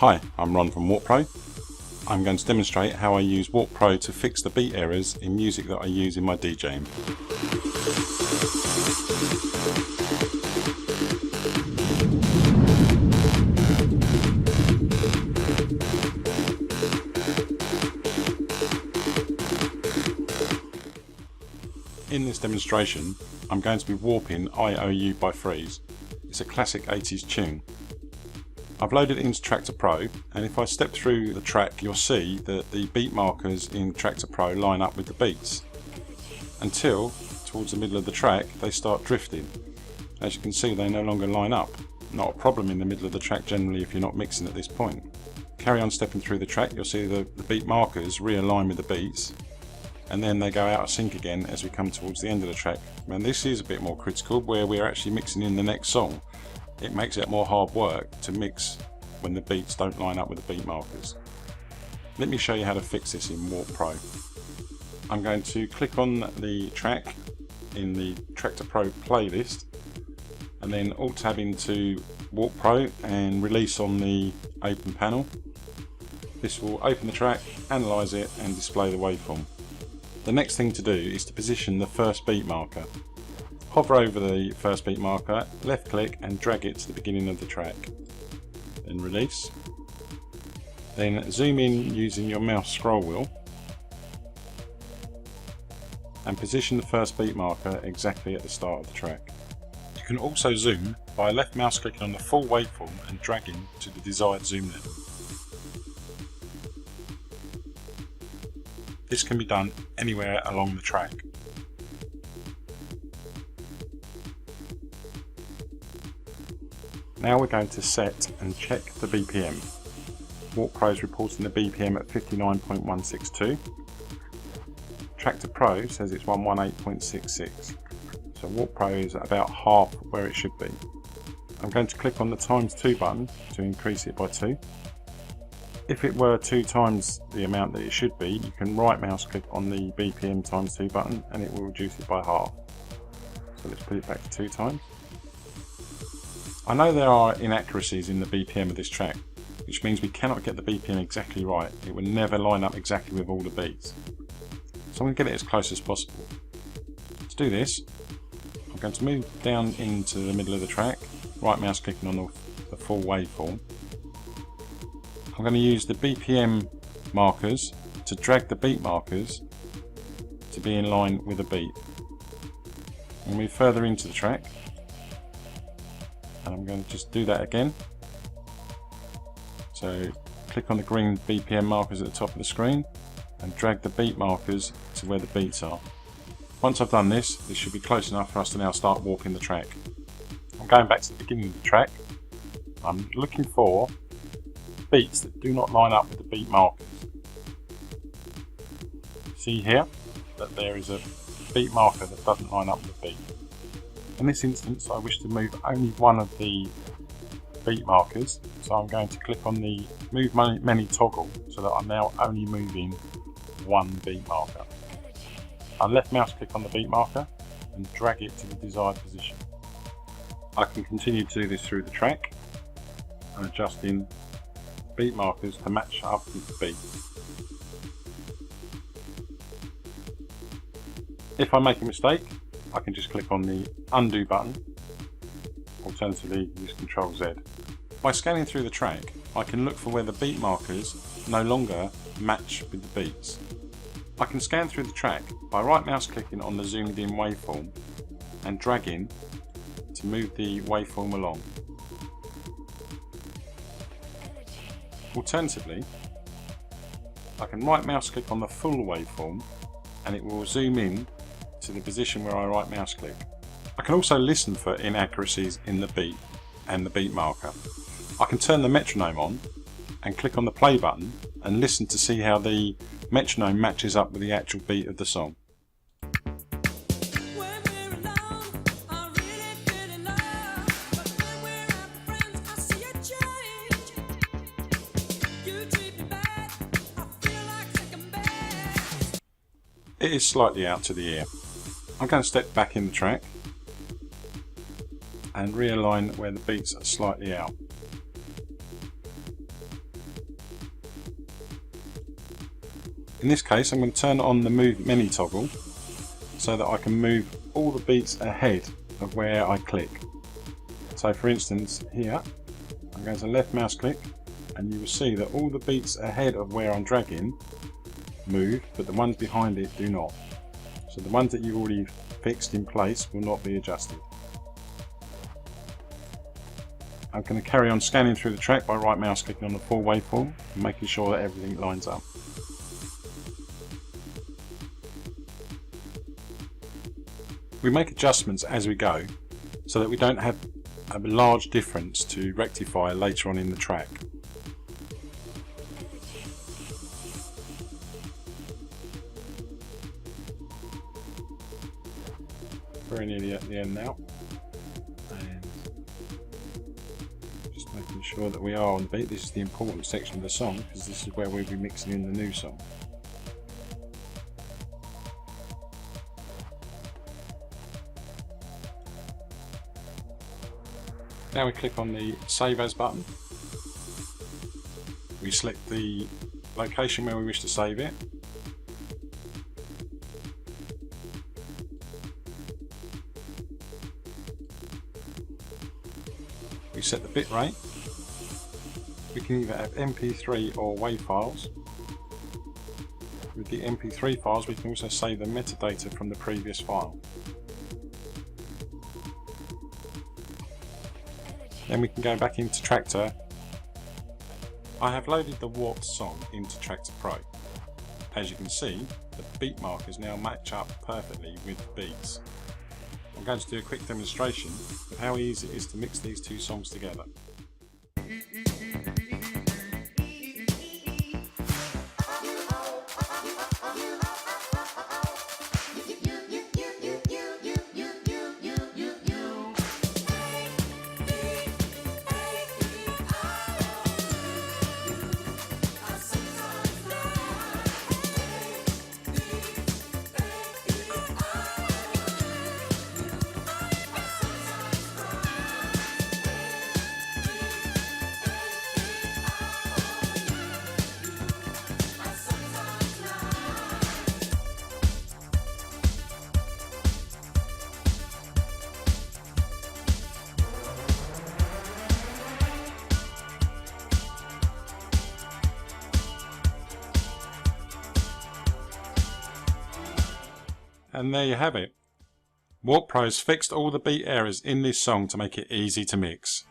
Hi, I'm Ron from WarpPro. I'm going to demonstrate how I use WarpPro to fix the beat errors in music that I use in my DJing. In this demonstration, I'm going to be warping IOU by Freeze. It's a classic 80s tune. I've loaded it into Traktor Pro, and if I step through the track, you'll see that the beat markers in Traktor Pro line up with the beats, until towards the middle of the track they start drifting. As you can see, they no longer line up. Not a problem in the middle of the track generally if you're not mixing at this point. Carry on stepping through the track, you'll see the beat markers realign with the beats, and then they go out of sync again as we come towards the end of the track. And this is a bit more critical, where we're actually mixing in the next song. It makes it more hard work to mix when the beats don't line up with the beat markers. Let me show you how to fix this in WarpPro. I'm going to click on the track in the Traktor Pro playlist, and then Alt Tab into WarpPro and release on the open panel. This will open the track, analyse it and display the waveform. The next thing to do is to position the first beat marker. Hover over the first beat marker, left click and drag it to the beginning of the track. Then release. Then zoom in using your mouse scroll wheel and position the first beat marker exactly at the start of the track. You can also zoom by left mouse clicking on the full waveform and dragging to the desired zoom level. This can be done anywhere along the track. Now we're going to set and check the BPM. WarpPro is reporting the BPM at 59.162. Traktor Pro says it's 118.66. So WarpPro is about half where it should be. I'm going to click on the times 2 button to increase it by 2. If it were 2 times the amount that it should be, you can right mouse click on the BPM times 2 button and it will reduce it by half. So let's put it back to 2 times. I know there are inaccuracies in the BPM of this track, which means we cannot get the BPM exactly right. It will never line up exactly with all the beats. So I'm going to get it as close as possible. To do this, I'm going to move down into the middle of the track, right mouse clicking on the full waveform. I'm going to use the BPM markers to drag the beat markers to be in line with the beat. I'll move further into the track, and I'm going to just do that again. So click on the green BPM markers at the top of the screen and drag the beat markers to where the beats are. Once I've done this, this should be close enough for us to now start warping the track. I'm going back to the beginning of the track. I'm looking for beats that do not line up with the beat markers. See here that there is a beat marker that doesn't line up with the beat. In this instance, I wish to move only one of the beat markers, so I'm going to click on the move many toggle so that I'm now only moving one beat marker. I left mouse click on the beat marker and drag it to the desired position. I can continue to do this through the track and adjusting beat markers to match up with the beat. If I make a mistake, I can just click on the undo button, alternatively use Ctrl Z. By scanning through the track, I can look for where the beat markers no longer match with the beats. I can scan through the track by right mouse clicking on the zoomed in waveform and dragging to move the waveform along. Alternatively, I can right mouse click on the full waveform and it will zoom in to the position where I right mouse click. I can also listen for inaccuracies in the beat and the beat marker. I can turn the metronome on and click on the play button and listen to see how the metronome matches up with the actual beat of the song. It is slightly out to the ear. I'm going to step back in the track and realign where the beats are slightly out. In this case I'm going to turn on the move menu toggle so that I can move all the beats ahead of where I click. So for instance here, I'm going to left mouse click and you will see that all the beats ahead of where I'm dragging move, but the ones behind it do not. So the ones that you've already fixed in place will not be adjusted. I'm going to carry on scanning through the track by right mouse clicking on the full waveform and making sure that everything lines up. We make adjustments as we go so that we don't have a large difference to rectify later on in the track. Very nearly at the end now, and just making sure that we are on the beat. This is the important section of the song because this is where we'll be mixing in the new song. Now we click on the Save As button. We select the location where we wish to save it. We set the bit rate. We can either have MP3 or WAV files. With the MP3 files we can also save the metadata from the previous file. Then we can go back into Tractor. I have loaded the warped song into Tractor Pro. As you can see, the beat markers now match up perfectly with the beats. I'm going to do a quick demonstration of how easy it is to mix these two songs together. And there you have it. WarpPro's fixed all the beat errors in this song to make it easy to mix.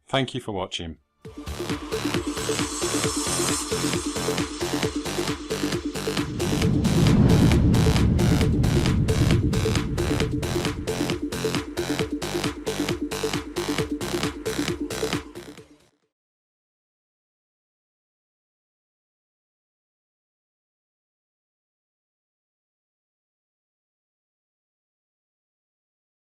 Thank you for watching.